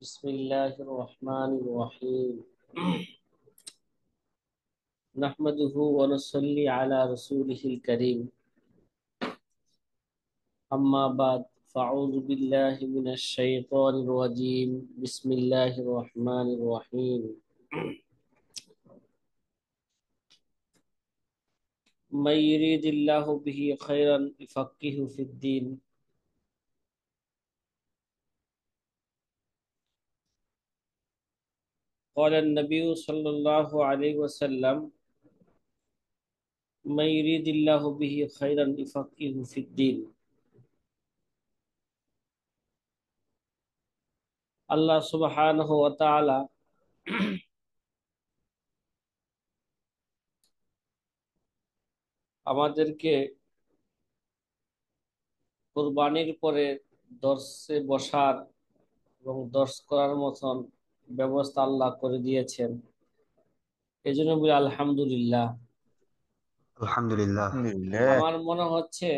بسم الله الرحمن الرحيم. نحمده ونصلي على رسوله الكريم. أما بعد فأعوذ بالله من الشيطان الرجيم. بسم الله الرحمن الرحيم. من يريد الله به خيرا يفقهه في الدين. قال النبي صلى الله عليه وسلم: من يريد الله به خيرا يفقهه في الدين. আল্লাহ সুবহানাহু ওয়া তাআলা আমাদেরকে কুরবানির পরে দর্শে বসার এবং দর্শ করার মতন ব্যবস্থা আল্লাহ করে দিয়েছেন। এই জন্য বলি আলহামদুলিল্লাহ। আলহামদুলিল্লাহ। আলহামদুলিল্লাহ। আমার মনে হচ্ছে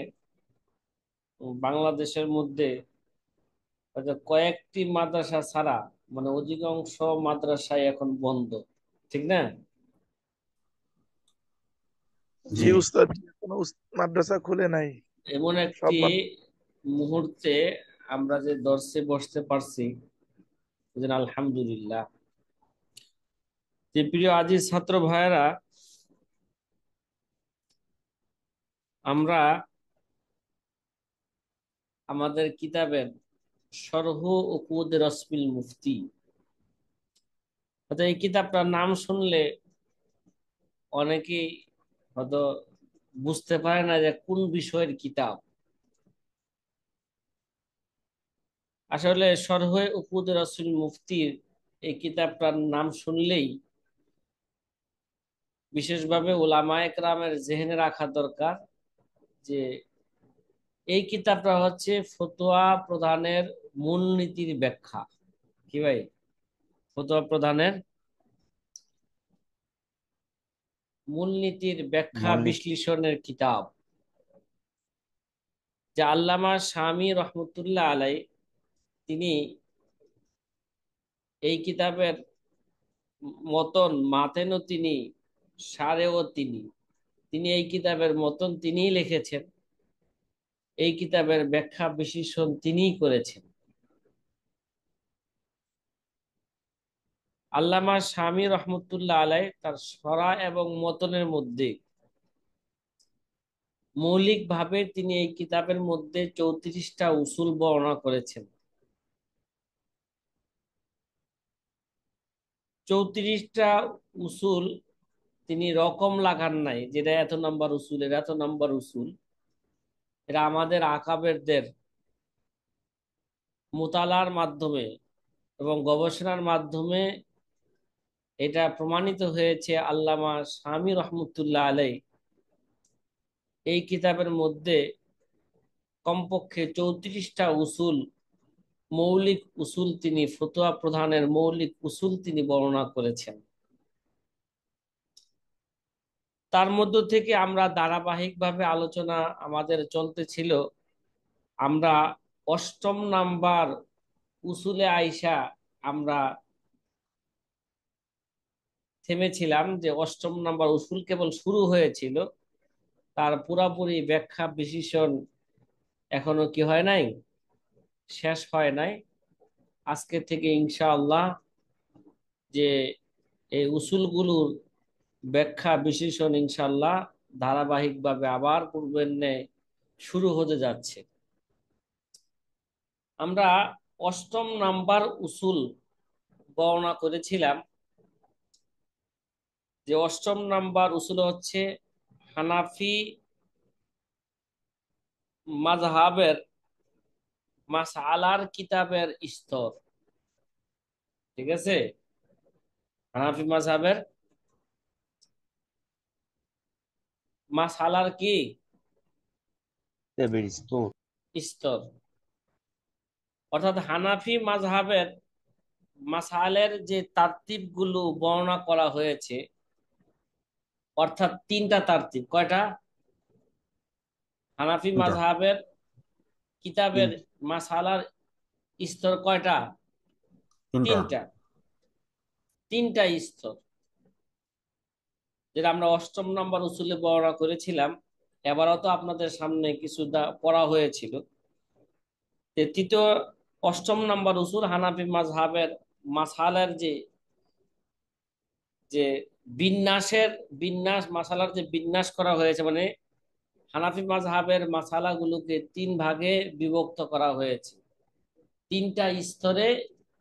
বাংলাদেশের মধ্যে হয়তো কয়েকটি মাদ্রাসা ছাড়া অধিকাংশ মাদ্রাসায় এখন বন্ধ, ঠিক না? জি জি। উস্তাদ, কোনো মাদ্রাসা খুলে নাই, এমন সব একটি বন্ধ। মুহূর্তে আমরা যে দর্শে বসতে পারছি, এই জন্য আলহামদুলিল্লাহ। যে প্রিয় আজিজ ছাত্র ভাইয়েরা, আমরা আমাদের কিতাবের শরহ উকুদ রসমিল মুফতি, অর্থাৎ এই কিতাবটার নাম শুনলে অনেকেই হয়তো বুঝতে পারে না যে কোন বিষয়ের কিতাব। আসলে শরহ উকুদ রসমিল মুফতির এই কিতাবটার নাম শুনলেই বিশেষভাবে উলামায়ে কেরামের জেহেনে রাখা দরকার যে এই কিতাবটা হচ্ছে ফতোয়া প্রদানের মূলনীতির ব্যাখ্যা। কি ভাই? ফতোয়া প্রদানের মূলনীতির ব্যাখ্যা মৌলিক। বিশ্লেষণের কিতাব, যে আল্লামা শামী রহমতুল্লাহ আলাই তিনি এই কিতাবের মতন মাতেনও তিনি, সারেও তিনি, তিনি এই কিতাবের মতন তিনিই লিখেছেন, এই কিতাবের ব্যাখ্যা বিশ্লেষণ তিনিই করেছেন। আল্লামা শামী রহমতুল্লাহ আলাই তার সরা এবং মতনের মধ্যে মৌলিকভাবে তিনি এই কিতাবের মধ্যে 34টা উসুল বর্ণনা করেছেন। 34টা উসুল তিনি রকম লাগান নাই, যেটা এত নাম্বার উসুল, এর এত নাম্বার উসুল। এরা আমাদের আকাবেরদের মুতালার মাধ্যমে এবং গবেষণার মাধ্যমে এটা প্রমাণিত হয়েছে। আল্লামা শামী রহমতুল্লাহ আলাই এই কিতাবের মধ্যে কমপক্ষে 34টা উসুল, মৌলিক উসুল, তিনি ফতোয়া প্রদানের মৌলিক উসুল তিনি বর্ণনা করেছেন। তার মধ্য থেকে আমরা ধারাবাহিকভাবে আলোচনা আমাদের চলতেছিল। আমরা 8ম নাম্বার উসুলে আইসা আমরা থেমেছিলাম, যে 8ম নাম্বার উসুল কেবল শুরু হয়েছিল, তার পুরাপুরি ব্যাখ্যা বিশ্লেষণ এখনো কি হয় নাই, শেষ হয় নাই। আজকে থেকে ইনশাআল্লাহ যে এই উসুলগুলোর ব্যাখ্যা বিশ্লেষণ ইনশাআল্লাহ ধারাবাহিকভাবে আবার পূর্বের ন্যায় শুরু হতে যাচ্ছে। আমরা 8ম নাম্বার উসুল বর্ণনা করেছিলাম, যে 8ম নাম্বার উসুল হচ্ছে হানাফি মাযহাবের মাসআলার কিতাবের স্তর। ঠিক আছে? হানাফি মাযহাবের মাসআলার কি স্তর। স্তর, অর্থাৎ হানাফি মাযহাবের মাসাইলের যে তারতিব গুলো বর্ণনা করা হয়েছে, অর্থাৎ 3টা তারতিব। কয়টা? হানাফি তিনটা। মাযহাবের কিতাবের তিনটা। মাসালার স্তর কয়টা? তিনটা। তিনটা, তিনটা স্তর, যেটা আমরা অষ্টম নাম্বার উসুলে বর্ণনা করেছিলাম। এবারও তো আপনাদের সামনে কিছু পড়া হয়েছিল। তৃতীয়, অষ্টম নাম্বার উসুল হানাফি মাযহাবের মাসালার যে যে বিন্যাসের বিন্যাস মাসালার যে বিন্যাস করা হয়েছে, মানে হানাফি মাযহাবের মাসালাগুলোকে তিন ভাগে বিভক্ত করা হয়েছে, তিনটা স্তরে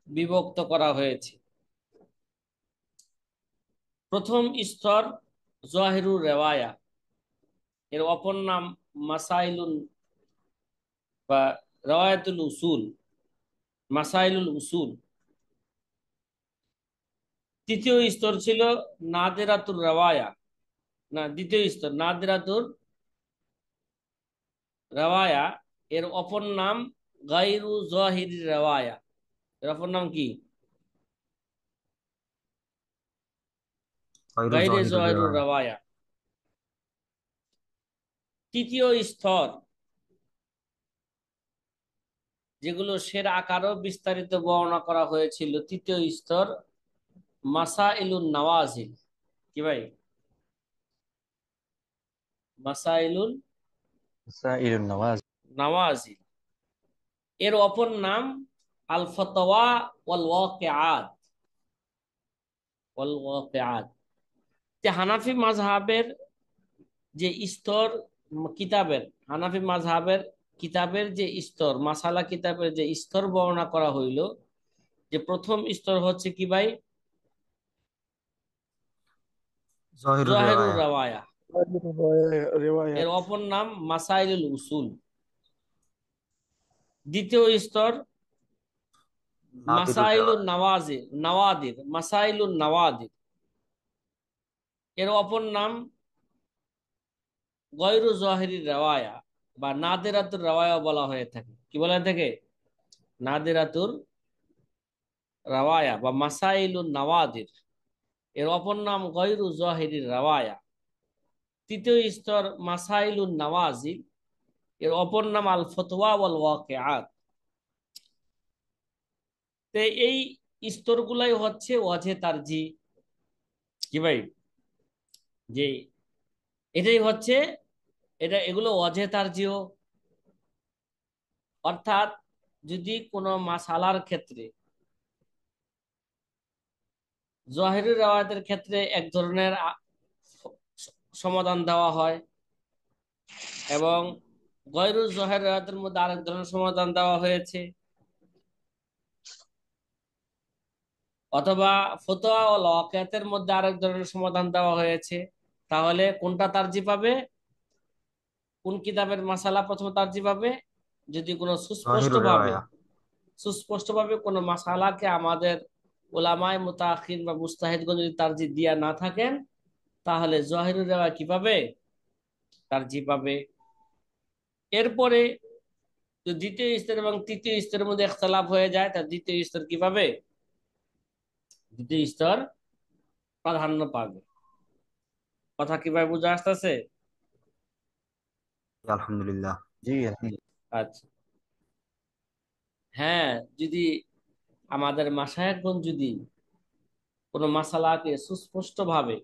বিভক্ত করা হয়েছে। প্রথম স্তর জহিরুর রেওয়ায়া, এর অপর নাম মাসাইলুন বা রওয়ায়াতুল উসুল, মাসাইলুল উসুল। তৃতীয় স্তর ছিল নাদিরাতুর রেওয়ায়া, না দ্বিতীয় স্তর নাদিরাতুর রেওয়ায়া, এর অপর নাম গায়রু জাহিরি রেওয়ায়া। এর অপর নাম কি? গায়রু গায়রে যাহিরুর জাহিরুর রিওয়ায়া। রেওয়ায়া। তৃতীয় স্তর, যেগুলো সের আকারও বিস্তারিত বর্ণনা করা হয়েছিল, তৃতীয় স্তর মাসাইলুন নওয়াজিল। কি ভাই? মাসাইলুন মাসাইলুন নওয়াজ। নওয়াজিল, এর অপর নাম আল ফতওয়া ওয়াল ওয়াকিআত, ওয়াল ওয়াকিআত। যে হানাফি মাযহাবের যে স্তর, কিতাবের হানাফি মাযহাবের কিতাবের যে স্তর, মাসালা কিতাবের যে স্তর বর্ণনা করা হইল, যে প্রথম স্তর হচ্ছে কি ভাই? যাহিরুর জহেরুর রিওয়ায়া। রাওয়ায়া, এর রেওয়ায়াত। অপর নাম মাসাইলুল উসুল। দ্বিতীয় স্তর নাদিরুর মাসাইলুন রিওয়ায়া। নওয়াজির নওয়াদির, মাসাইলুন নওয়াদির, এর অপর নাম গয়রু জহিরি রেওয়ায়া বা নাদিরাতুর রেওয়ায়া বলা হয়ে থাকে। কি বলা হয়ে থাকে? নাদিরাতুর রেওয়ায়া বা মাসাইলুন নওয়াদির, এর অপর নাম গয়রু জহিরি রেওয়ায়া। তৃতীয় স্তর মাসাইলুন নওয়াজিল, এর অপর নাম আল ফতওয়া ওয়াল ওয়াকিআত। তো এই স্তরগুলাই হচ্ছে ওয়াজে তারজি। কি ভাই? যে এটাই হচ্ছে, এগুলো ওয়াজে তারজিও। অর্থাৎ যদি কোনো মাসালার ক্ষেত্রে জহেরি রেওয়ায়াতের ক্ষেত্রে এক ধরনের সমাধান দেওয়া হয়, এবং গয়রু জহের রেওয়ায়াতের মধ্যে আরেক ধরনের সমাধান দেওয়া হয়েছে, অথবা ফতোয়া ও ওয়াকিয়াতের মধ্যে আরেক ধরনের সমাধান দেওয়া হয়েছে, তাহলে কোনটা তারজি পাবে? কোন কিতাবের মাসালা প্রথমে তারজি পাবে? যদি কোনো যাহিরুর রিওয়ায়া। সুস্পষ্টভাবে কোনো মাসালাকে আমাদের ওলামায়ে মুতাআখির বা মুজতাহিদগণ যদি তারজি দিয়া না থাকেন, তাহলে জহিরুর রেওয়ায়া কি পাবে? তারজি পাবে। এরপরে তো দ্বিতীয় স্তর এবং তৃতীয় স্তরের মধ্যে ইখতিলাফ হয়ে যায়, তার দ্বিতীয় স্তর কি পাবে? দ্বিতীয় স্তর প্রাধান্য পাবে। কথা কিভাবে বুঝে আসতেছে? আলহামদুলিল্লাহ। জি আলহামদুলিল্লাহ। আচ্ছা, হ্যাঁ, যদি আমাদের মাশায়েখগণ যদি কোনো মাসালাকে সুস্পষ্টভাবে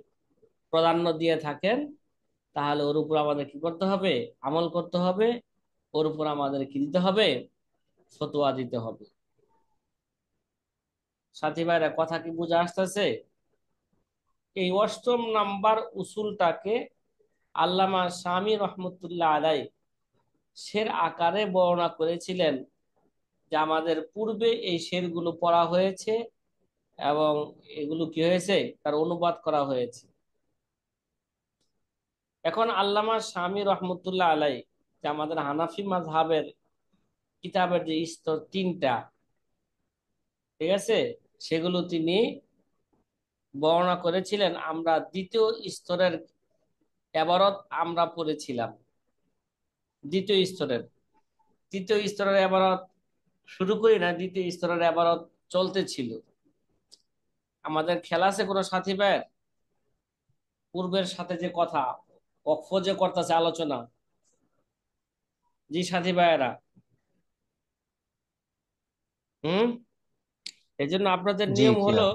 প্রাধান্য দিয়ে থাকেন, তাহলে ওর উপর আমাদের কি করতে হবে? আমল করতে হবে। ওর উপর আমাদের কি দিতে হবে? ফতোয়া দিতে হবে। সাথী ভাইরা, কথা কি বুঝে আসতেছে? এই অষ্টম নাম্বার উসুলটাকে আল্লামা শামী রহমতুল্লাহ আলাই শের আকারে বর্ণনা করেছিলেন, যে আমাদের পূর্বে এই শেরগুলো পড়া হয়েছে এবং এগুলো কি হয়েছে, তার অনুবাদ করা হয়েছে। এখন আল্লামা শামী রহমতুল্লাহ আলাই, যে আমাদের হানাফি মাযহাবের কিতাবের যে স্তর তিনটা, ঠিক আছে, সেগুলো তিনি বর্ণনা করেছিলেন। আমরা দ্বিতীয় স্তরের এবারত আমরা পড়েছিলাম, দ্বিতীয় স্তরের। তৃতীয় স্তরের এবারত শুরু করি না, দ্বিতীয় স্তরের এবারত চলতেছিল। আমাদের খেলা আছে কোনো সাথী ভাইয়ের? পূর্বের সাথে যে কথা ওয়াকফ যে করতেছে আলোচনা, জি সাথী ভাইয়েরা? হুম, এই জন্য আপনাদের জি নিয়ম কিয়া। হলো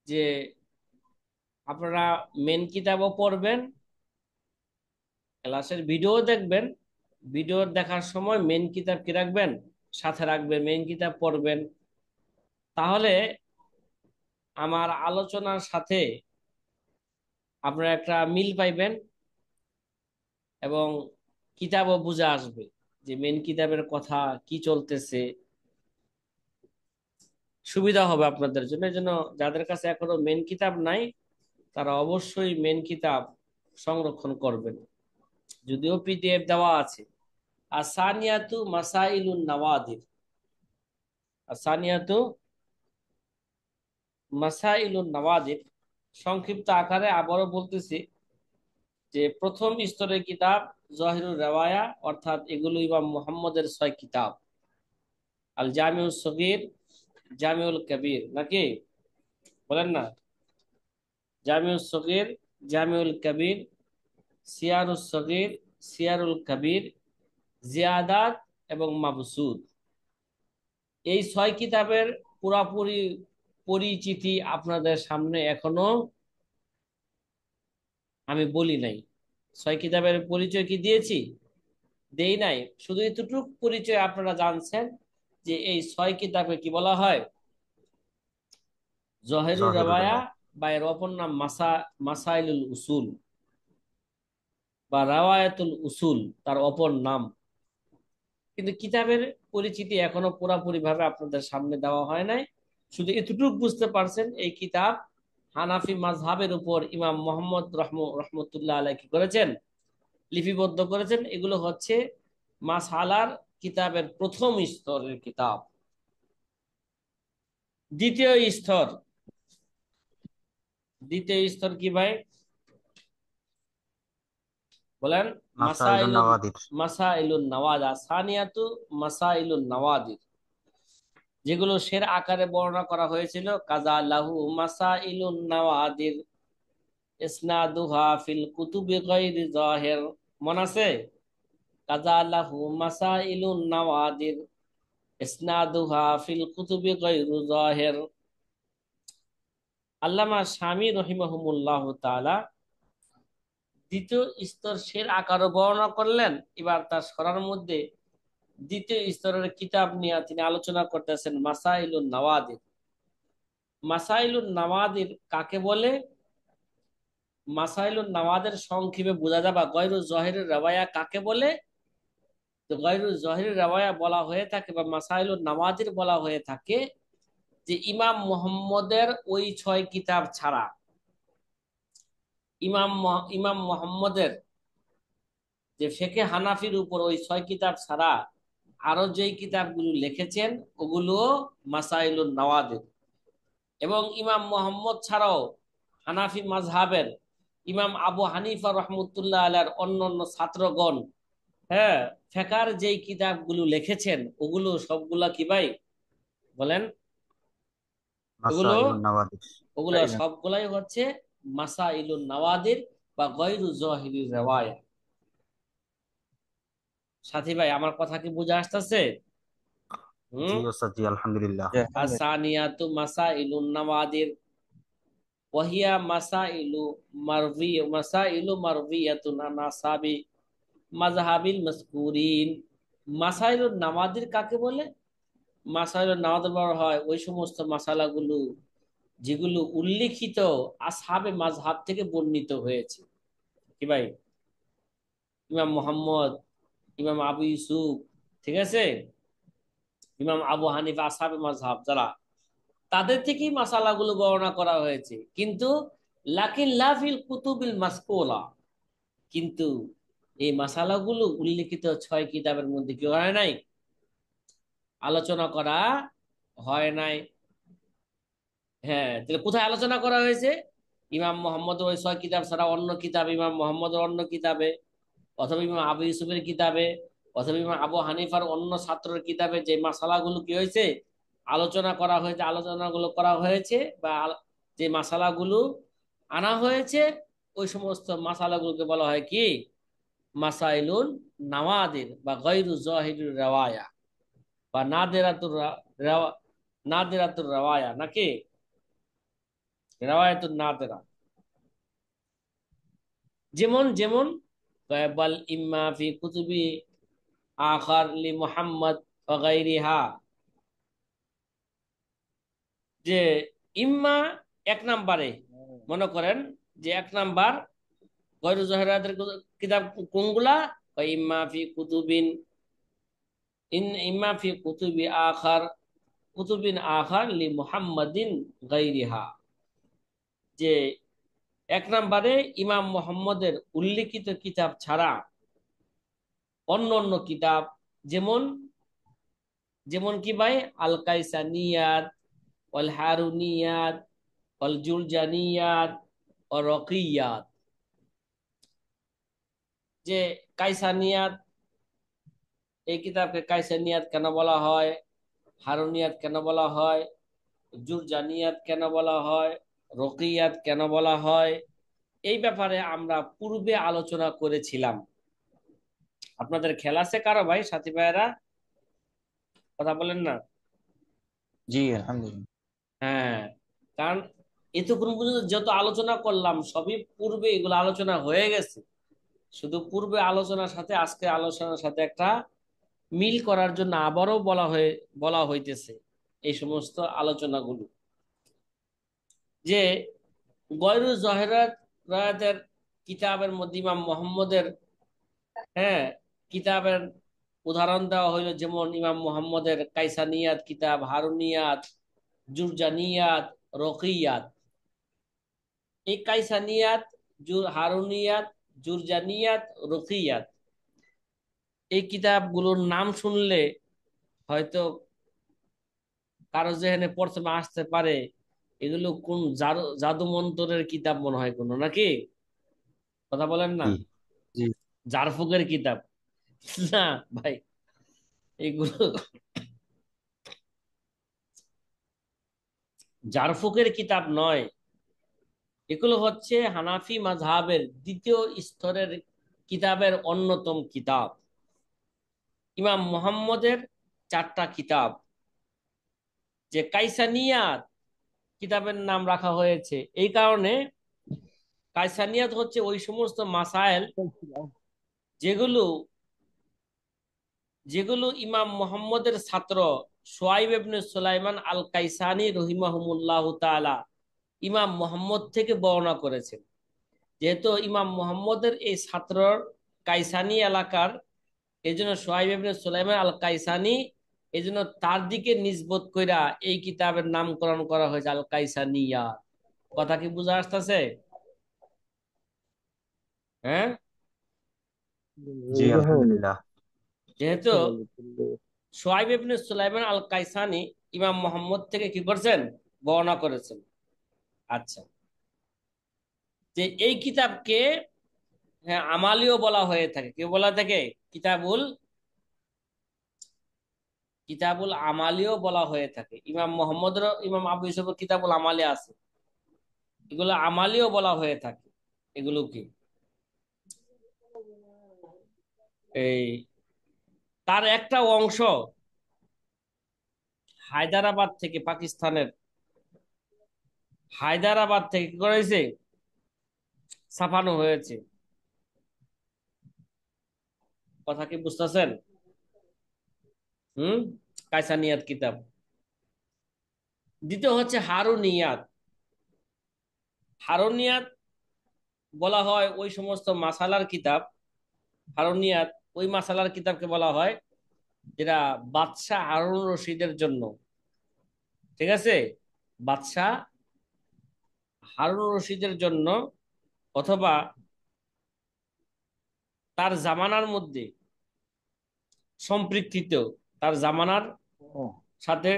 যে আপনারা মেন কিতাবও পড়বেন, ক্লাসের ভিডিও দেখবেন, ভিডিও দেখার সময় মেন কিতাব কি রাখবেন, সাথে রাখবেন, মেন কিতাব পড়বেন। তাহলে আমার আলোচনার সাথে আপনারা একটা মিল পাইবেন এবং কিতাবও বুঝে আসবে যে মেন কিতাবের কথা কি চলতেছে, সুবিধা হবে আপনাদের জন্য। এই জন্য যাদের কাছে এখনো মেন কিতাব নাই তারা অবশ্যই মেন কিতাব সংরক্ষণ করবেন, যদিও পিডিএফ দেওয়া আছে। আর সানিয়াতু মাসাইলুন নাওয়াদির, আর সানিয়াতু মাসাইলুন নাওয়াদির, সংক্ষিপ্ত আকারে আবারও বলতেছি যে প্রথম স্তরের কিতাব জহিরুর রেওয়ায়া, অর্থাৎ এগুলো ইমাম মুহাম্মদের 6 কিতাব। আল জামিউস সগীর, জামিউল কবির, নাকি বলেন না? জামিউস সগীর, জামিউল কবির, সিয়ারুস সগীর, সিয়ারুল কবির, জিয়াদাত এবং মাবসুদ। এই 6 কিতাবের পুরাপুরি পরিচিতি আপনাদের সামনে এখনো আমি বলি নাই। 6 কিতাবের পরিচয় কি দিয়েছি? দেই নাই। শুধু এতটুক পরিচয় আপনারা জানছেন যে এই 6 কিতাবে কি বলা হয়, জহেরুর জহিরুর রেওয়ায়া, রেওয়ায়া। বা এর অপর নাম মাসাইলুল উসুল বা রাওয়ায়াতুল উসুল, তার অপর নাম। কিন্তু কিতাবের পরিচিতি এখনো পুরাপুরি ভাবে আপনাদের সামনে দেওয়া হয় নাই। শুধু এতটুক বুঝতে পারছেন এই কিতাব হানাফি মাযহাবের উপর ইমাম মোহাম্মদ রহমতুল্লাহ আলাইহি কি করেছেন, লিপিবদ্ধ করেছেন। এগুলো হচ্ছে মাসআলার কিতাবের প্রথম স্তরের কিতাব। দ্বিতীয় স্তর, দ্বিতীয় স্তর কি ভাই বলেন? মাসাইলুন মাসাইলুন, নাওয়াদির। মাসাইলুন নওয়াদা, সানিয়াতু মাসাইলুন নওয়াদির, যেগুলো সের আকারে বর্ণনা করা হয়েছিল। কাজা লাহু মাসাইলুন নওয়াদির ইসনাদুহা ফিল কুতুবি গায়রি যাহির, মন আছে? কাজা লাহু মাসাইলুন নওয়াদির ইসনাদুহা ফিল কুতুবি গায়রি যাহির। আল্লামা শামী রহিমাহুমুল্লাহ তাআলা দ্বিতীয় স্তর সের আকারও বর্ণনা করলেন। এবার তার সরার মধ্যে দ্বিতীয় স্তরের কিতাব নিয়ে তিনি আলোচনা করতেছেন মাসাইলুন নওয়াদির। মাসাইলুন নওয়াদির কাকে বলে? মাসাইলুন নওয়াদের সংক্ষেপে বোঝা যাবে গয়রু জহিরের রওয়ায়া কাকে বলে। তো গয়রু জহিরের রওয়ায়া বলা হয়ে থাকে বা মাসাইলুন নওয়াদির বলা হয়ে থাকে যে ইমাম মুহাম্মদের ওই 6 কিতাব ছাড়া, ইমাম মুহাম্মদের যে ফিকহে হানাফির উপর ওই 6 কিতাব ছাড়া আরো যেই কিতাবগুলো লিখেছেন ওগুলো মাসাইলুন নওয়াদির। এবং ইমাম মোহাম্মদ ছাড়াও হানাফি মাযহাবের ইমাম আবু হানিফা রহমতুল্লাহ আলাইহির অন্যান্য ছাত্রগণ, হ্যাঁ, ফিকহের যেই কিতাবগুলো লিখেছেন ওগুলো সবগুলা কি ভাই বলেন? ওগুলো মাসাইলুন নাওয়াদির। ওগুলো সবগুলাই হচ্ছে মাসাইলুন নওয়াদির বা গয়রু জহিরির রিওয়ায়া। সাথী ভাই আমার কথা কি বুঝে আসতেছে? জি হুম। ওস্তাদ, জি আলহামদুলিল্লাহ। আসানিয়াতু মাসাইলুন নওয়াদির ওয়াহিয়া মাসাইলু মারভিয়াতুন আন আসহাবি মাযহাবিল মাযকুরিন। মাসাইলুন নামাদির কাকে বলে? মাসাইলুন নামাদের বলা হয় ওই সমস্ত মাসালাগুলো যেগুলো উল্লিখিত আসহাবে মাযহাব থেকে বর্ণিত হয়েছে। কি ভাই? ইমাম মুহাম্মদ, ইমাম আবু ইউসুফ, ঠিক আছে, ইমাম আবু হানিফা, আসহাবে মাযহাব যারা, তাদের থেকেই মাসালাগুলো বর্ণনা করা হয়েছে। কিন্তু লাকিন লাফিল কুতুবিল মাসকুলা, কিন্তু এই মাসালাগুলো উল্লিখিত 6 কিতাবের মধ্যে কি হয় নাই, আলোচনা করা হয় নাই। হ্যাঁ, তাহলে কোথায় আলোচনা করা হয়েছে? ইমাম মোহাম্মদ ওই 6 কিতাব ছাড়া অন্য কিতাব, ইমাম মোহাম্মদের অন্য কিতাবে, অথবা ইমাম আবু ইউসুফের কিতাবে, অথবা ইমাম আবু হানিফার অন্য ছাত্রের কিতাবে যে মাসালাগুলো কি হয়েছে আলোচনা করা হয়েছে, আলোচনাগুলো করা হয়েছে বা যে মাসালাগুলো আনা হয়েছে, ওই সমস্ত মাসালাগুলোকে বলা হয় কি মাসাইলুন নাওয়াদির বা গায়রু জাহিরির রিওয়ায়া। বা নাদেরাতুর রাওয়ায়া নাকি রাওয়ায়াতুন নাদেরা। যেমন যেমন বাল ইম্মা ফি কুতুবি আখার লি মুহাম্মদ ওয়া গায়রিহা, যে ইম্মা এক নাম্বারে, মনে করেন যে এক নাম্বার গয়রু জহরাতের কিতাব কোনগুলা, বা ইম্মা ফি কুতুবিন ইম্মা ফি কুতুবিন আখার লি মুহাম্মাদিন গায়রিহা, যে এক নম্বরে ইমাম মোহাম্মদের উল্লিখিত কিতাব ছাড়া অন্য অন্য কিতাব, যেমন যেমন কি ভাই, আল কাইসানিয়াত, অল হারুনিয়াত, অল জুলজানিয়াত, ও রকিয়াত। যে কাইসানিয়াত, এই কিতাবকে কাইসানিয়াত কেন বলা হয়, হারুনিয়াত কেন বলা হয়, জুরজানিয়াত কেন বলা হয়, রকিয়াত কেন বলা হয়, এই ব্যাপারে আমরা পূর্বে আলোচনা করেছিলাম। আপনাদের খেলা আছে কারো ভাই, সাথী ভাইয়েরা? কথা বলেন না। জি আলহামদুলিল্লাহ। হ্যাঁ, কারণ এতক্ষণ পর্যন্ত যত আলোচনা করলাম সবই পূর্বে এগুলো আলোচনা হয়ে গেছে। শুধু পূর্বে আলোচনার সাথে আজকে আলোচনার সাথে একটা মিল করার জন্য আবারও বলা হইতেছে এই সমস্ত আলোচনাগুলো। যে গয়রুল জহেরাত রায়াতের কিতাবের মধ্যে ইমাম মোহাম্মদের, হ্যাঁ, কিতাবের উদাহরণ দেওয়া হইলো, যেমন ইমাম মোহাম্মদের কাইসানিয়াত কিতাব, হারুনিয়াত, জুরজানিয়াত, রকিয়াত। এই কাইসানিয়াত, হারুনিয়াত, জুরজানিয়াত, রকিয়াত, এই কিতাবগুলোর নাম শুনলে হয়তো কারো যেখানে প্রথমে আসতে পারে এগুলো কোন জাদু মন্ত্রের কিতাব মনে হয় কোনো, নাকি? কথা বলেন না। জি জি জারফুকের কিতাব না ভাই, এগুলো জারফুকের কিতাব নয়। এগুলো হচ্ছে হানাফি মাযহাবের দ্বিতীয় স্তরের কিতাবের অন্যতম কিতাব। ইমাম মুহাম্মদের চারটা কিতাব, যে কাইসানিয়াত কিতাবের নাম রাখা হয়েছে এই কারণে, কাইসানিয়াত হচ্ছে ওই সমস্ত মাসায়েল যেগুলো যেগুলো ইমাম মুহাম্মদের ছাত্র শুআইব ইবনে সুলাইমান আল কাইসানি রহিমাহুমুল্লাহ তাআলা ইমাম মুহাম্মদ থেকে বর্ণনা করেছেন। যেহেতু ইমাম মুহাম্মদের এই ছাত্র কাইসানি এলাকার, এই জন্য সোহাইব ইবনে সুলাইমান আল কাইসানি, এই জন্য তার দিকে নিসবত কইরা এই কিতাবের নামকরণ করা হয়েছে আল কাইসানিয়া। কথা কি বুঝা আসতেছে? হ্যাঁ, জি আলহামদুলিল্লাহ। যেহেতু সোহাইব ইবনে সুলাইমান আল কাইসানি ইমাম মোহাম্মদ থেকে কি করছেন, বর্ণনা করেছেন। আচ্ছা, যে এই কিতাবকে, হ্যাঁ, আমালিও বলা হয়ে থাকে। কি বলা থাকে? কিতাবুল কিতাবুল আমালিও বলা হয়ে থাকে। ইমাম মোহাম্মদের, ইমাম আবু ইউসুফের কিতাবুল আমালি আছে, এগুলো আমালিও বলা হয়ে থাকে। এগুলো কি এই তার একটা অংশ হায়দ্রাবাদ থেকে, পাকিস্তানের হায়দ্রাবাদ থেকে কি করেছে, ছাপানো হয়েছে। কথা কি বুঝতেছেন? হুম, কায়সানিয়াত কিতাব। দ্বিতীয় হচ্ছে হারুনিয়াত। হারুনিয়াত বলা হয় ওই সমস্ত মাসালার কিতাব। হারুনিয়াত ওই মাসালার কিতাবকে বলা হয় যেটা বাদশাহ হারুন রশিদের জন্য, ঠিক আছে, বাদশাহ হারুন রশিদের জন্য, অথবা তার জামানার মধ্যে সম্পৃক্ত, তার জামানার সাথে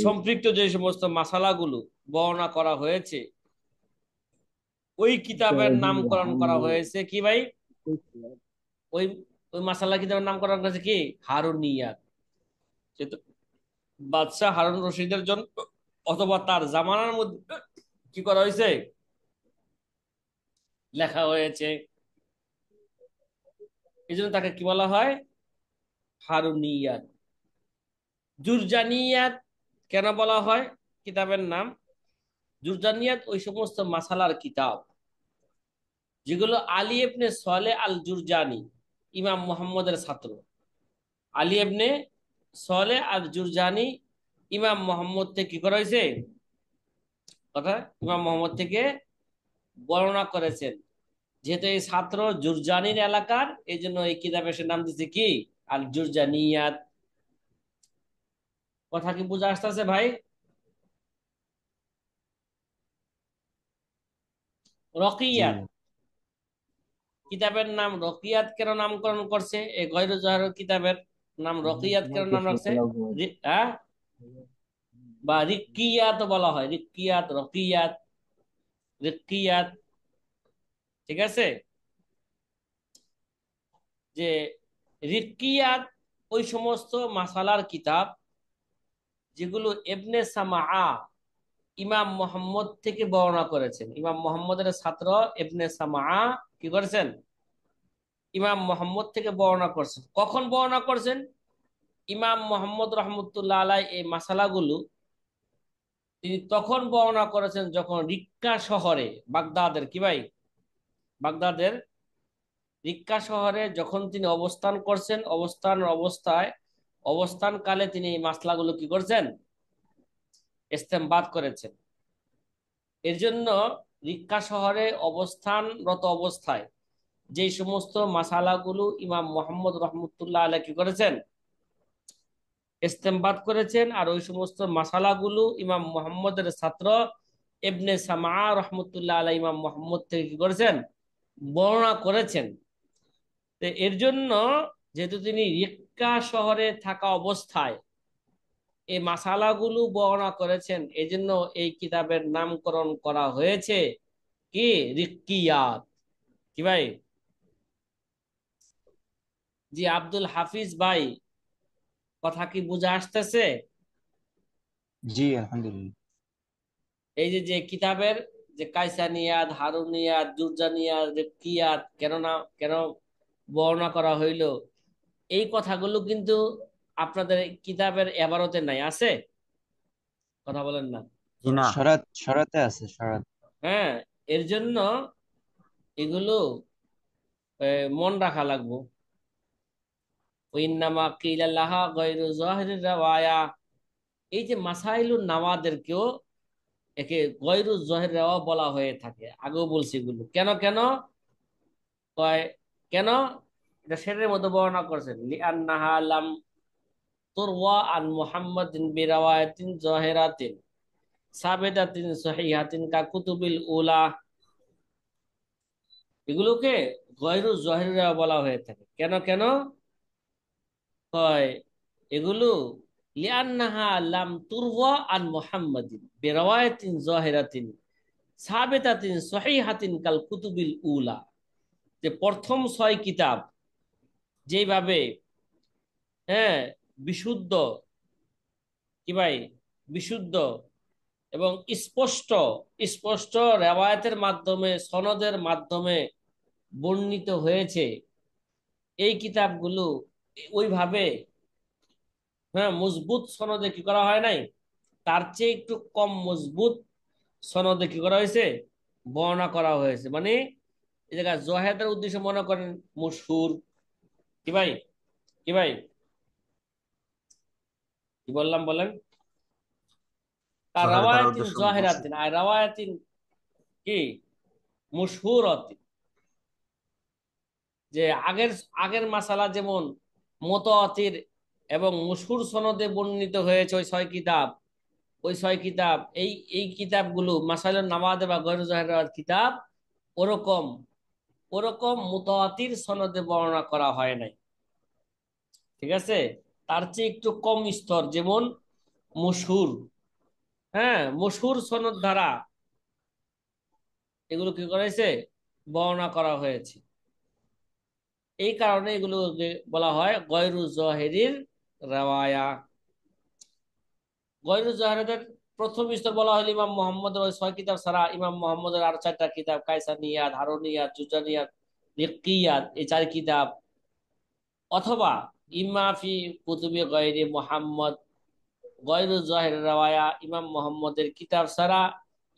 সম্পৃক্ত যে সমস্ত মাসালাগুলো বর্ণনা করা হয়েছে, ওই কিতাবের নামকরণ করা হয়েছে কি ভাই, ওই ওই মাসালা কিতাবের নামকরণ করেছে কি, হারুনিয়াত। যেহেতু বাদশাহ হারুন রশিদের জন্য অথবা তার জামানার মধ্যে কি করা হয়েছে, লেখা হয়েছে, এই জন্য তাকে কি বলা হয়, হারুনিয়াত। জুরজানিয়াত কেন বলা হয় কিতাবের নাম? জুরজানিয়াত ওই সমস্ত মাসালার কিতাব যেগুলো আলী ইবনে সালেহ আল জুরজানি, ইমাম মুহাম্মদের ছাত্র। আলী ইবনে সালেহ আল জুরজানি ইমাম মুহাম্মদ থেকে কি করা হয়েছে কথা, ইমাম মুহাম্মদ থেকে বর্ণনা করেছেন। যেহেতু এই ছাত্র জুরজানির এলাকার, এই জন্য এই কিতাবের সে নাম দিচ্ছে কি আল জুরজানিয়াত। কথা কি বুঝা আসতেছে ভাই? जी রকিয়াত, কিতাবের নাম রকিয়াত কেন নামকরণ করছে? এই গয়রু জহরের কিতাবের নাম রকিয়াত কেন নাম রাখছে? হ্যাঁ, বা রিক্কিয়াত বলা হয়, রিক্কিয়াত, রকিয়াত, রিক্কিয়াত। ঠিক আছে, যে রিক্কিয়াত ওই সমস্ত মাসালার কিতাব যেগুলো ইবনে সামাআ ইমাম মুহাম্মদ থেকে বর্ণনা করেছেন। ইমাম মুহাম্মদের ছাত্র ইবনে সামাআ কি করেছেন? ইমাম মুহাম্মদ থেকে বর্ণনা করছেন। কখন বর্ণনা করছেন? ইমাম মুহাম্মদ রহমতুল্লাহ আলাই এই মাসালাগুলো তিনি তখন বর্ণনা করেছেন যখন রিক্কা শহরে, বাগদাদের কি ভাই, বাগদাদের রিক্কা শহরে যখন তিনি অবস্থান করছেন, অবস্থানকালে তিনি এই মাসলাগুলো কি করছেন? ইস্তেমবাদ করেছেন। এর জন্য রিক্কা শহরে অবস্থানরত অবস্থায় যে সমস্ত মাসালাগুলো ইমাম মুহাম্মদ রহমতুল্লাহ আলাইহি কি করেছেন? ইস্তেমবাদ করেছেন। আর ওই সমস্ত মাসালাগুলো ইমাম মুহাম্মদের ছাত্র ইবনে সামাআ রহমতুল্লাহ আলাইহি ইমাম মুহাম্মদ থেকে কি করেছেন? বর্ণনা করেছেন। তো এর জন্য যেহেতু তিনি রিক্কা শহরে থাকা অবস্থায় এই মাসালাগুলো বর্ণনা করেছেন, এই জন্য এই কিতাবের নামকরণ করা হয়েছে কি রিক্কিয়াত। কি ভাই? জি আব্দুল হাফিজ ভাই, কথা কি বুঝে আসতেছে? जी अल्हम्दुलिल्लाह। এই যে যে কিতাবের যে কাইসানিয়াত, হারুনিয়াত, জুরজানিয়াত, রিক্কিয়াত কেন না, কেন বর্ণনা করা হইল, এই কথাগুলো কিন্তু আপনাদের কিতাবের এবারতে নাই, আছে? কথা বলেন না। जी ना शरत शरते আছে शरत। হ্যাঁ, এর জন্য এগুলো মন রাখা লাগবো। ওইন্নামা কিলা লাহা গায়রু যাহিরির রাওয়ায়া, এই যে মাসাইলুন নাওয়াদেরকেও একে গয়রু জহির রাওয়া বলা হয়ে থাকে। আগেও বলছি এগুলো কেন কেন কয়, কেন? এটা শেরের মধ্যে বর্ণনা করছেন, লিআন্নাহা লাম তুরওয়া আন মুহাম্মাদিন বিরাওয়ায়াতিন জাহিরাতিন সাবিতাতিন সহিহাতিন কা কুতুবিল উলা। এগুলোকে গয়রু জহিরা বলা হয়ে থাকে। কেন কেন হয়? এগুলো লিআন্নাহা লাম তুরওয়া আন মুহাম্মাদিন বিরাওয়ায়াতিন জাহিরাতিন সাবিতাতিন সহিহাতিন কাল কুতুবিল উলা। যে প্রথম 6 কিতাব যেভাবে, হ্যাঁ, বিশুদ্ধ, কি ভাই, বিশুদ্ধ এবং স্পষ্ট স্পষ্ট রেওয়ায়াতের মাধ্যমে, সনদের মাধ্যমে বর্ণিত হয়েছে, এই কিতাবগুলো ওইভাবে, হ্যাঁ, মজবুত সনদে কি করা হয় নাই, তার চেয়ে একটু কম মজবুত সনদে কি করা হয়েছে? বর্ণনা করা হয়েছে। মানে এই জায়গায় জহেদের উদ্দেশ্যে মনে করেন মশহুর, কি ভাই, কি ভাই, কি বললাম বলেন? আর শহরে দ্বারা রাওয়ায়াতিন উদ্দেশ্য মশহুর। জাহেরাতিন, আর রাওয়ায়াতিন কি মশহুরাতিন। যে আগের আগের মাসালা যেমন মুতাওয়াতির এবং মশহুর সনদে বর্ণিত হয়েছে ওই 6 কিতাব, ওই 6 কিতাব, এই কিতাবগুলো মাসাইলুন নামাজ বা গয়রু জাহির কিতাব, ওরকম ওরকম মুতাওয়াতির সনদে বর্ণনা করা হয় নাই। ঠিক আছে, তার চেয়ে একটু কম স্তর, যেমন মশহুর, হ্যাঁ, মশহুর সনদ দ্বারা এগুলো কি করেছে? বর্ণনা করা হয়েছে। এই কারণে এগুলোকে বলা হয় গয়রু জহিরির রাওয়ায়া। গয়রু জহিরদের প্রথম স্তর বলা হলো ইমাম মুহাম্মদের ওই 6 কিতাব ছাড়া ইমাম মুহাম্মদের আর 4টা কিতাব, কায়সানিয়াত, হারুনিয়াত, জুজানিয়াত, রিক্কিয়াত, এই 4 কিতাব, অথবা ইমা ফি কুতুবি গায়রি মুহাম্মদ, গয়রু জাহির রাওয়ায়া ইমাম মুহাম্মদের কিতাব ছাড়া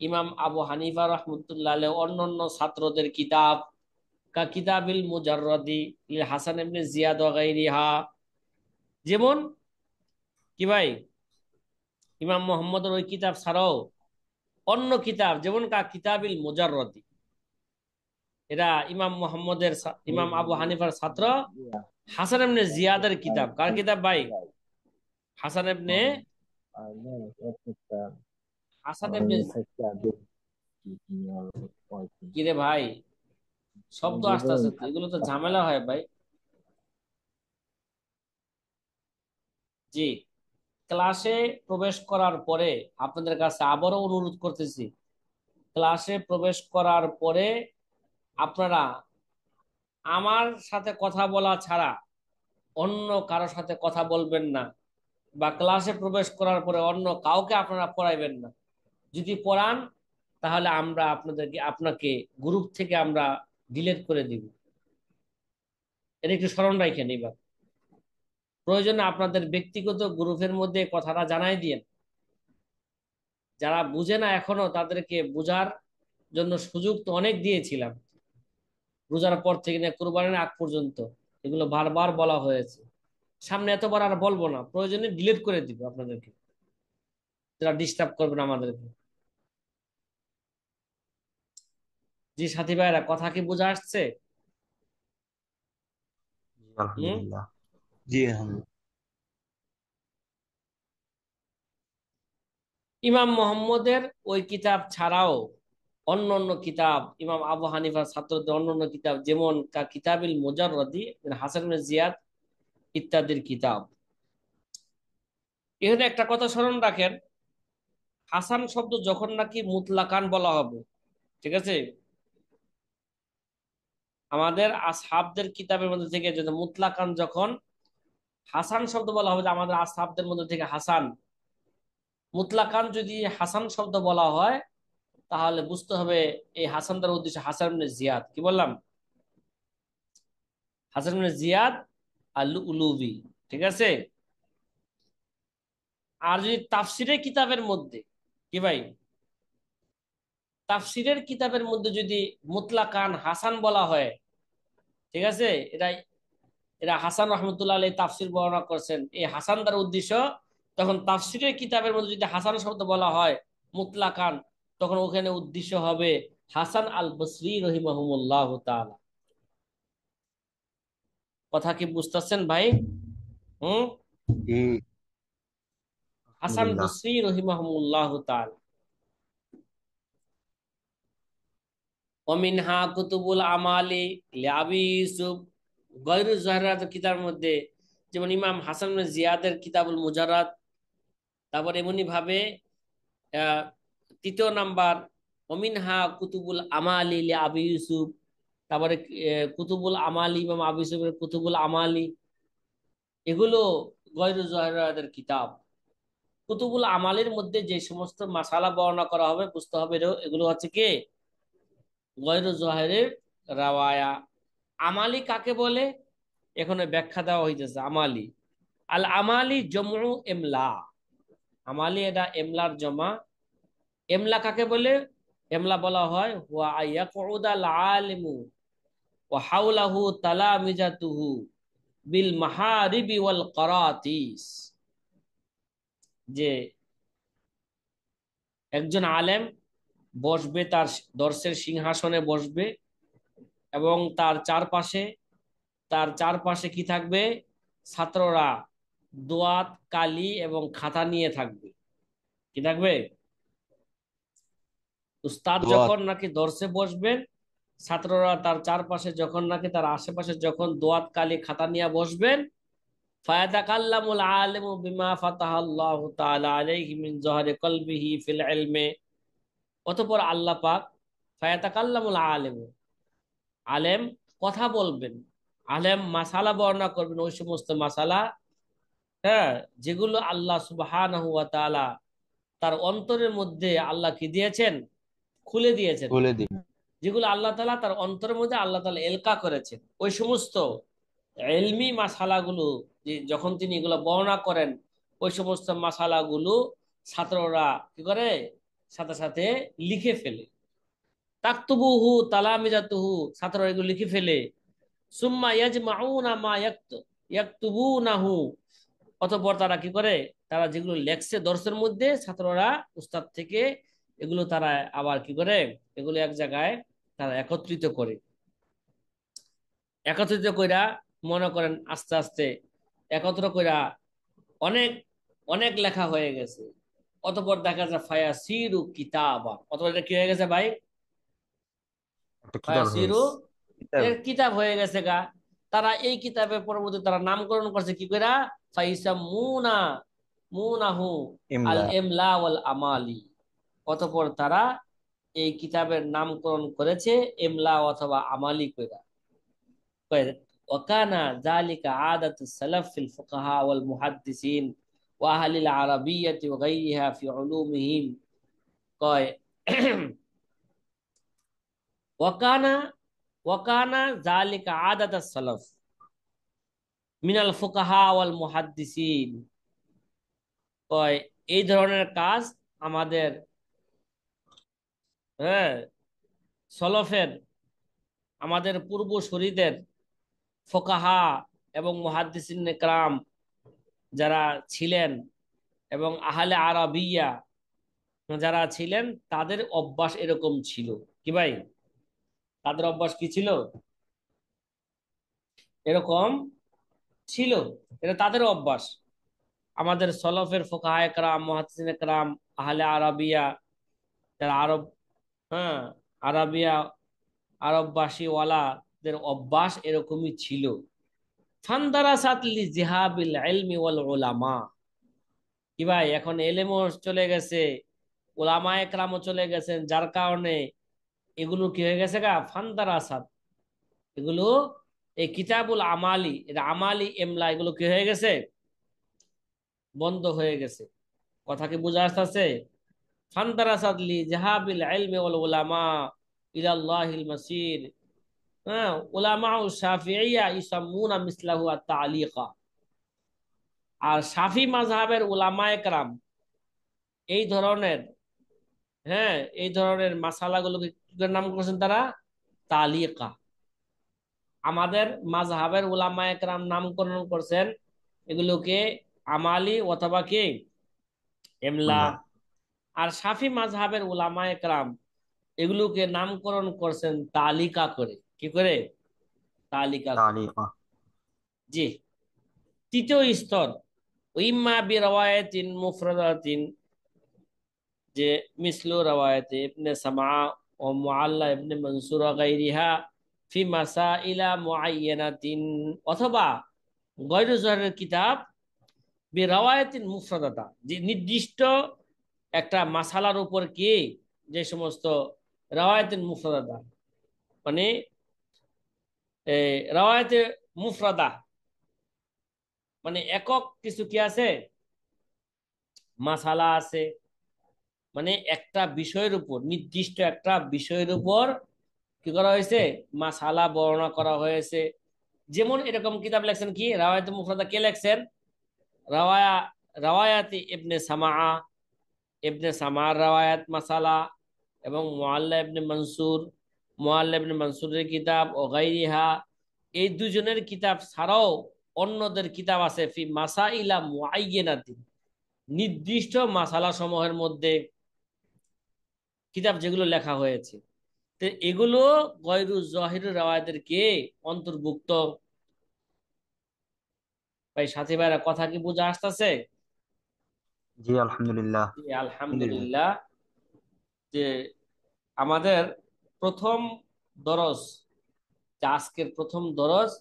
ইমাম আবু হানিফা রাহমাতুল্লাহ আলাইহি অন্যান্য ছাত্রদের কিতাব কা কিতাবিল মুজাররাদি লিল হাসান ইবনে জিয়াদ ওয়া গায়রিহা, যেমন কি ভাই ইমাম মুহাম্মদের ওই কিতাব ছাড়াও অন্য কিতাব যেমন কা কিতাবিল মুজাররাদি, এরা ইমাম মুহাম্মদের ইমাম আবু হানিফার ছাত্র হাসান ইবনে জিয়াদের কিতাব। কার কিতাব ভাই? হাসান ইবনে হাসান ইবনে কি রে ভাই, শব্দ আসতে আসতে তো এগুলো তো ঝামেলা হয় ভাই। জি, ক্লাসে প্রবেশ করার পরে আপনাদের কাছে আবারও অনুরোধ করতেছি, ক্লাসে প্রবেশ করার পরে আপনারা আমার সাথে কথা বলা ছাড়া অন্য কারোর সাথে কথা বলবেন না, বা ক্লাসে প্রবেশ করার পরে অন্য কাউকে আপনারা পড়াইবেন না। যদি পড়ান তাহলে আমরা আপনাকে গ্রুপ থেকে আমরা ডিলিট করে দিব। এটা একটু স্মরণ রাখেন। এবার প্রয়োজনে আপনাদের ব্যক্তিগত গ্রুপের মধ্যে কথাটা জানাই দিয়েন। যারা বুঝে না এখনো তাদেরকে বোঝার জন্য সুযোগ তো অনেক দিয়েছিলাম, রোজার পর থেকে না কুরবানির আগ পর্যন্ত এগুলো বারবার বলা হয়েছে। সামনে এতবার আর বলবো না, প্রয়োজনে ডিলিট করে দিব আপনাদেরকে, যারা ডিস্টার্ব করবেন আমাদেরকে। জি সাথী ভাইরা, কথা কি বোঝা আসছে? হুম। আলহামদুলিল্লাহ। জি আলহামদুলিল্লাহ। ইমাম মোহাম্মদের ওই কিতাব ছাড়াও অন্য অন্য কিতাব, ইমাম আবু হানিফার ছাত্রদের অন্য অন্য কিতাব যেমন কা কিতাবিল মুজাররাদি হাসান ইবনে জিয়াদ ইত্যাদির কিতাব। এখানে একটা কথা স্মরণ রাখেন, হাসান শব্দ যখন নাকি মুতলাকান বলা হবে, ঠিক আছে, আমাদের আসহাবদের কিতাবের মধ্যে থেকে যদি মুতলাকান যখন হাসান শব্দ বলা হবে, যে আমাদের আসহাবদের মধ্যে থেকে হাসান, মুতলাকান যদি হাসান শব্দ বলা হয় তাহলে বুঝতে হবে এই হাসান দ্বারা উদ্দেশ্য হাসান ইবনে জিয়াদ। কি বললাম? হাসান ইবনে জিয়াদ আর উলুবি, ঠিক আছে। আর যদি তাফসিরের কিতাবের মধ্যে কি ভাই, তাফসিরের কিতাবের মধ্যে যদি মুতলাকান হাসান বলা হয়, ঠিক আছে, এটা এরা হাসান রহমতুল্লাহ আলাইহি তাফসির বর্ণনা করছেন এই হাসান দ্বারা উদ্দেশ্য, তখন তাফসিরের কিতাবের মধ্যে যদি হাসান শব্দ বলা হয় মুতলাকান, তখন ওখানে উদ্দেশ্য হবে হাসান আল বসরি রহিমাহুমুল্লাহ তাআলা। কথা কি বুঝতেছেন ভাই? হুম। জি হাসান আলহামদুলিল্লাহ। বসরি রহিমাহুমুল্লাহ তাআলা। অমিনহা কুতুবুল আমালি লিআবি ইউসুফ, গয়রু জহরাত কিতাবের মধ্যে যেমন ইমাম হাসান ইবনে জিয়াদের কিতাবুল মুজাররাদ, তারপর এমনি ভাবে আহ, তৃতীয় নাম্বার অমিনহা কুতুবুল আমালি লিআবি ইউসুফ, তারপরে কুতুবুল আমালি ইমাম আবু ইউসুফের কুতুবুল আমালি, এগুলো গয়রু জহরাতের কিতাব। কুতুবুল আমালের মধ্যে যে সমস্ত মাসালা বর্ণনা করা হবে বুঝতে হবে এগুলো হচ্ছে কি গয়রু জহেরের রাওয়ায়া। আমালি কাকে বলে এখানে ব্যাখ্যা দেওয়া হইতেছে। আমালি আল আমালি জমু এমলা, আমালি এটা এমলার জমা। এমলা কাকে বলে? এমলা বলা হয় হুয়া আইয়াকুদাল আলিমু ওয়া হাওলাহু তালামিজাতুহু বিল মাহারিবি ওয়াল কারাতিস, যে একজন আলেম বসবে, তার দর্শের সিংহাসনে বসবে এবং তার চারপাশে কি থাকবে? ছাত্ররা দোয়াত কালি এবং খাতা নিয়ে থাকবে। কি থাকবে? উস্তাদ দোয়া। যখন নাকি দর্শে বসবেন, ছাত্ররা তার চারপাশে যখন নাকি তার আশেপাশে যখন দোয়াত কালি খাতা নিয়ে বসবেন, ফায়াতাকাল্লামুল আলিমু বিমা ফাতাহাল্লাহু তাআলা আলাইহি মিন জহরি কলবিহি ফিল ইলমে, অতঃপর আল্লাহ পাক ফায়াতাকাল্লামুল আলিমু, আলেম কথা বলবেন, আলেম মাসালা বর্ণনা করবেন, ওই সমস্ত মাসালা, হ্যাঁ, যেগুলো আল্লাহ সুবহানাহু ওয়া তাআলা তার অন্তরের মধ্যে আল্লাহ কি দিয়েছেন? খুলে দিয়েছেন। বলে দিন। যেগুলো আল্লাহ তাআলা তার অন্তরের মধ্যে আল্লাহ তাআলা এলকা করেছেন, ওই সমস্ত ইলমি মাসালাগুলো যে যখন তিনি এগুলো বর্ণনা করেন, ওই সমস্ত মাসালাগুলো ছাত্ররা কি করে, সাথে সাথে লিখে ফেলে। তাকতুবুহু তালামিজাতুহু, ছাত্ররা এগুলো লিখে ফেলে। সুম্মা ইয়াজমাউনা মা ইয়াকতুবুনাহু, অতঃপর তারা কি করে, তারা যেগুলো লেখছে দর্সের মধ্যে ছাত্ররা উস্তাদ থেকে, এগুলো তারা আবার কি করে, এগুলো এক জায়গায় তারা একত্রিত করে। একত্রিত কইরা মনে করেন আস্তে আস্তে একত্র কইরা অনেক অনেক লেখা হয়ে গেছে। অতঃপর দেখা যায় ফায়াসিরু কিতাবা, অতঃপর এটা কি হয়ে গেছে ভাই, একটা কিতাব হয়ে ফায়াসিরু, গেছে। কিতাব। এর কিতাব হয়ে গেছে গা। তারা এই কিতাবের পরবর্তী তারা নামকরণ করছে কি কইরা, ফাইসামুনা মুনাহু আল ইমলা। ইমলা ওয়াল আমালি, অতঃপর তারা এই কিতাবের নামকরণ করেছে ইমলা অথবা আমালি কইরা। وكان ذلك عادة السلف في الفقهاء والمحدثين وأهل العربية وغيرها في علومهم কয় ওয়াকানা ওয়াকানা যালিকা আদাত সালাফ মিনাল ফুকাহা ওয়াল মুহাদ্দিসিন, কয় এই ধরনের কাজ আমাদের, হ্যাঁ, সলফের, আমাদের পূর্বসূরীদের ফুকাহা এবং মুহাদ্দিসিন কেরাম যারা ছিলেন এবং আহলে আরাবিয়া যারা ছিলেন, তাদের অভ্যাস এরকম ছিল। কি ভাই, তাদের অভ্যাস কি ছিল, এরকম ছিল। এটা তাদের অভ্যাস। আমাদের সলফের ফুকাহায়ে কেরাম, মুহাদ্দিসিনে কেরাম, আহলে আরাবিয়া যারা আরব, হ্যাঁ, আরাবিয়া আরববাসী ওয়ালাদের অভ্যাস এরকমই ছিল। ফান্দারাসাত লিজিহাবিল ইলমি ওয়াল উলামা, কি ভাই, এখন এলেমও চলে গেছে, উলামায়ে কেরামও চলে গেছেন, যার কারণে এগুলো কি হয়ে গেছে গা, ফান্দারাসাত, এগুলো এই কিতাবুল আমালি, এটা আমালি এমলা, এগুলো কি হয়ে গেছে, বন্ধ হয়ে গেছে। কথা কি বোঝা আসতেছে? ফান্তারাসাত লিজিহাবিল ইলমি ওয়াল উলামা ইলাল্লাহিল মাসির। হ্যাঁ, উলামা ও শাফিঈয়া ইসাম্মুনা মিসলাহু আত-তালিকা, আর শাফি মাযহাবের উলামায়ে কেরাম এই ধরনের, হ্যাঁ, এই ধরনের মাসালাগুলোকে কি করে নাম করেছেন তারা, তালিকা। আমাদের মাযহাবের উলামায়ে কেরাম নামকরণ করছেন এগুলোকে আমালি অথবা কি এমলা। ইমলা। আর শাফি মাযহাবের উলামায়ে কেরাম এগুলোকে নামকরণ করছেন তালিকা করে। কি করে, তালিকা করে। তালিকা। জি। তৃতীয় স্তর, ইম্মা বি রাওয়ায়াতিন মুফরাদাতিন, যে মিসলু রাওয়ায়াতে ইবনে সামা ও মুআল্লা ইবনে মনসুর ওয়া গায়রিহা ফি মাসাইলা মুআয়্যানাতিন, অথবা গয়রু জহরের কিতাব বি রাওয়ায়াতিন মুফরাদাতা, যে নির্দিষ্ট একটা মাসালার উপর কি, যে সমস্ত রাওয়ায়াতিন মুফরাদাতা, মানে রাওয়ায়াতে মুফরাদা, মানে একক কিছু কি আছে, মাসালা আছে, মানে একটা বিষয়ের উপর, নির্দিষ্ট একটা বিষয়ের উপর কি করা হয়েছে, মাসালা বর্ণনা করা হয়েছে। যেমন এরকম কিতাব লেখছেন কি, রাওয়ায়াতে মুফরাদা কে লেখছেন, রাওয়ায়া রাওয়ায়াতি ইবনে সামা, ইবনে সামার রাওয়ায়াত মাসালা, এবং মুআল্লা ইবনে মনসুর, মুআল্লা ইবনে মনসুরের কিতাব ও গায়রিহা, এই দুজনের কিতাব ছাড়াও অন্যদের কিতাব আছে ফি মাসাইলা মুআয়্যানাতিন, নির্দিষ্ট মাসালা সমূহের মধ্যে কিতাব যেগুলো লেখা হয়েছে। তো এগুলো গয়রু জহির রাওয়ায়াতের কে অন্তর্ভুক্ত। ভাই সাথী ভাইরা, কথা কি বোঝা আসতেছে? জি আলহামদুলিল্লাহ। আলহামদুলিল্লাহ। আলহামদুলিল্লাহ। যে আমাদের প্রথম দরস, যে আজকের প্রথম দরস,